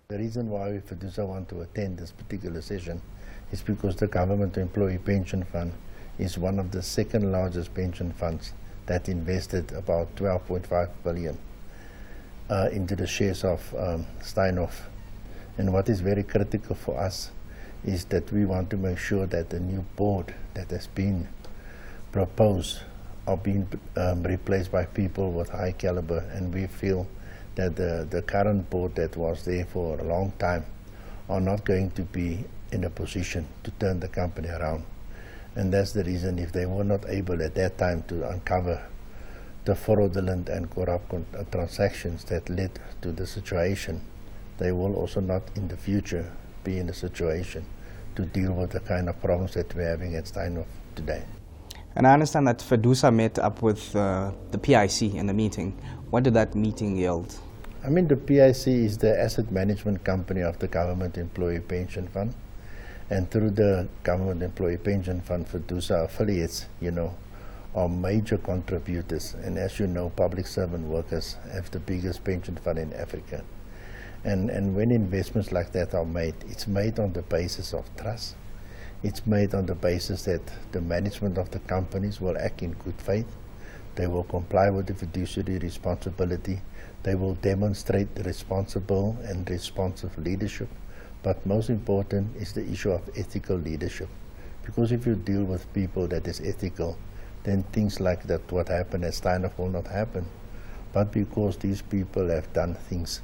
The reason why FEDUSA want to attend this particular session is because the Government Employee Pension Fund is one of the second largest pension funds that invested about 12.5 billion into the shares of Steinhoff. And what is very critical for us is that we want to make sure that the new board that has been proposed are being replaced by people with high caliber, and we feel that the current board that was there for a long time are not going to be in a position to turn the company around. And that's the reason, if they were not able at that time to uncover the fraudulent and corrupt transactions that led to the situation, they will also not in the future be in a situation to deal with the kind of problems that we're having at Steinhoff today. And I understand that FEDUSA met up with the PIC in the meeting. What did that meeting yield? I mean, the PIC is the asset management company of the Government Employee Pension Fund. And through the Government Employee Pension Fund, FEDUSA affiliates, are major contributors. And as you know, public servant workers have the biggest pension fund in Africa. And when investments like that are made, it's made on the basis of trust. It's made on the basis that the management of the companies will act in good faith. They will comply with the fiduciary responsibility. They will demonstrate responsible and responsive leadership. But most important is the issue of ethical leadership. Because if you deal with people that is ethical, then things like that, what happened at Steinhoff, will not happen. But because these people have done things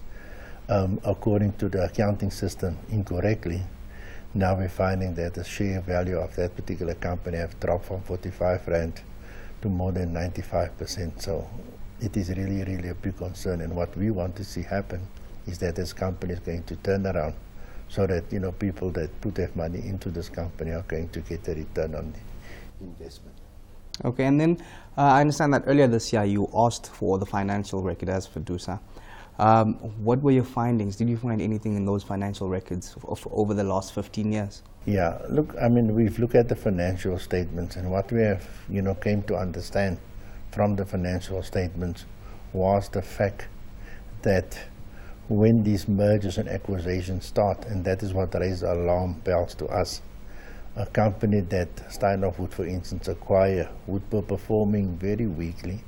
according to the accounting system incorrectly, now we're finding that the share value of that particular company have dropped from 45 Rand to more than 95%. So it is really, really a big concern. And what we want to see happen is that this company is going to turn around so that, people that put their money into this company are going to get a return on the investment. Okay, and then I understand that earlier this year you asked for the financial record as FEDUSA. What were your findings? Did you find anything in those financial records of over the last 15 years? Yeah, look, I mean, we've looked at the financial statements, and what we have, came to understand from the financial statements was the fact that when these mergers and acquisitions start, and that is what raised alarm bells to us, a company that Steinhoff would, for instance, acquire would be performing very weakly,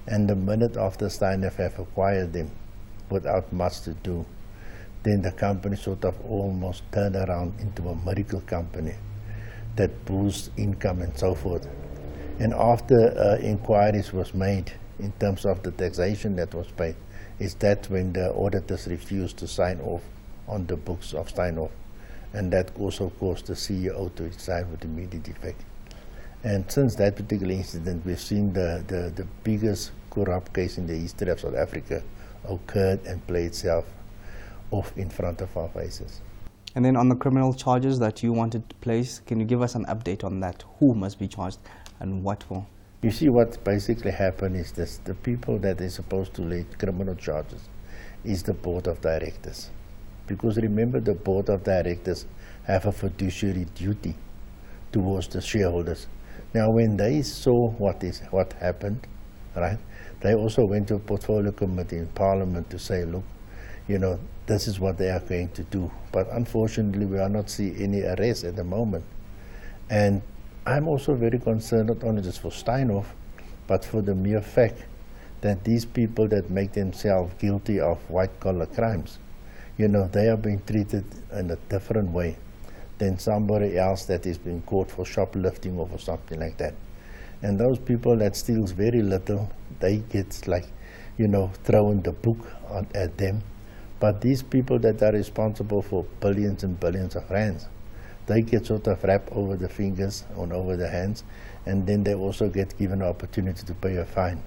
and the minute after Steinhoff have acquired them without much to do, then the company sort of almost turned around into a miracle company that boosts income and so forth. And after inquiries was made in terms of the taxation that was paid, is that when the auditors refused to sign off on the books of Steinhoff. And that also caused the CEO to resign with immediate effect. And since that particular incident, we've seen the biggest corrupt case in the history of South Africa occurred and play itself off in front of our faces. And then on the criminal charges that you wanted to place, can you give us an update on that? Who must be charged and what for? You see, what basically happened is this: the people that is supposed to lead criminal charges is the board of directors. Because remember, the board of directors have a fiduciary duty towards the shareholders. Now, when they saw what happened, right, they also went to a portfolio committee in Parliament to say, look, this is what they are going to do. But unfortunately, we are not seeing any arrests at the moment. And I'm also very concerned, not only just for Steinhoff, but for the mere fact that these people that make themselves guilty of white-collar crimes, they are being treated in a different way than somebody else that is being caught for shoplifting or for something like that. And those people that steals very little, they get thrown the book at them. But these people that are responsible for billions and billions of rands, they get sort of wrapped over the fingers and over the hands, and then they also get given an opportunity to pay a fine.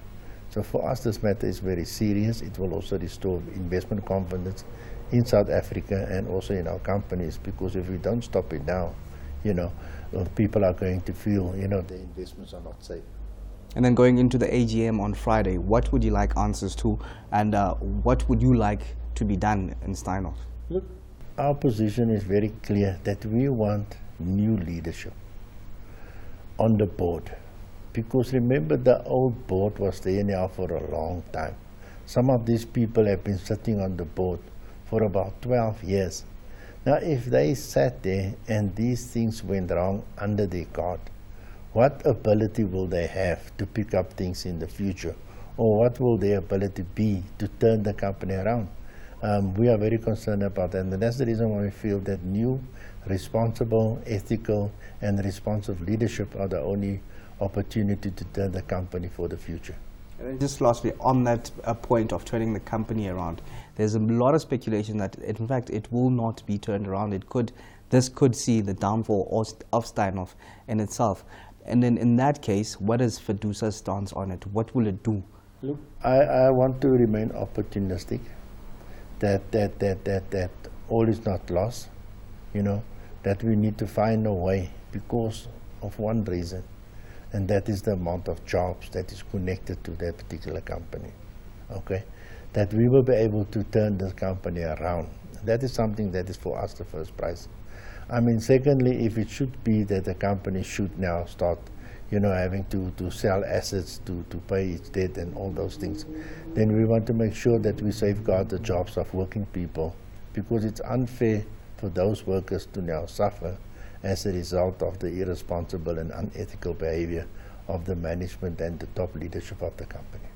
So for us, this matter is very serious. It will also restore investment confidence in South Africa and also in our companies, because if we don't stop it now, people are going to feel, the investments are not safe. And then going into the AGM on Friday, what would you like answers to, and what would you like to be done in Steinhoff? Look, our position is very clear that we want new leadership on the board. Because remember, the old board was there now for a long time. Some of these people have been sitting on the board for about 12 years. Now, if they sat there and these things went wrong under their guard, what ability will they have to pick up things in the future? Or what will their ability be to turn the company around? We are very concerned about that, and that's the reason why we feel that new, responsible, ethical, and responsive leadership are the only opportunity to turn the company for the future. And then just lastly, on that point of turning the company around, there's a lot of speculation that, in fact, it will not be turned around. This could see the downfall of Steinhoff in itself. And then in that case, what is FEDUSA's stance on it? What will it do? Look, I want to remain opportunistic, that all is not lost, that we need to find a way because of one reason, and that is the amount of jobs that is connected to that particular company, okay? That we will be able to turn this company around. That is something that is for us the first prize. I mean, secondly, if it should be that the company should now start, having to sell assets to pay its debt and all those things, then we want to make sure that we safeguard the jobs of working people, because it's unfair for those workers to now suffer as a result of the irresponsible and unethical behavior of the management and the top leadership of the company.